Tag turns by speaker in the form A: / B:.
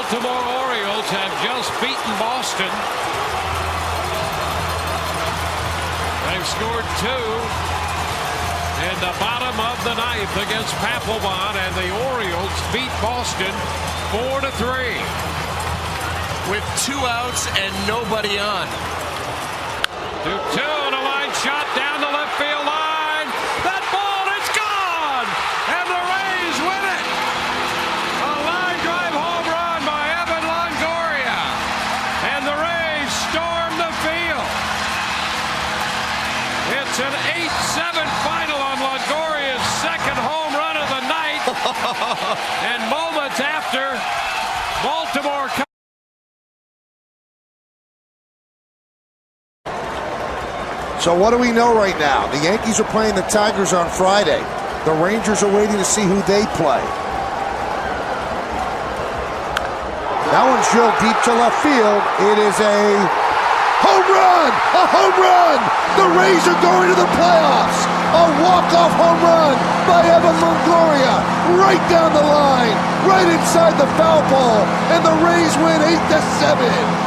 A: Baltimore Orioles have just beaten Boston. They've scored 2 in the bottom of the ninth against Papelbon, and the Orioles beat Boston 4-3.
B: With 2 outs and nobody on.
A: 2-2 and a line shot down the left field line. That ball, it's gone! And the Rays win it! A line drive home run by Evan Longoria. And the Rays storm the field. It's an 8-7 final on Longoria's second home run of the night. And moments after, Baltimore.
C: So what do we know right now? The Yankees are playing the Tigers on Friday. The Rangers are waiting to see who they play. That one's drilled deep to left field. It is a home run! A home run! The Rays are going to the playoffs! A walk-off home run by Evan Longoria, right down the line, right inside the foul pole, and the Rays win 8-7.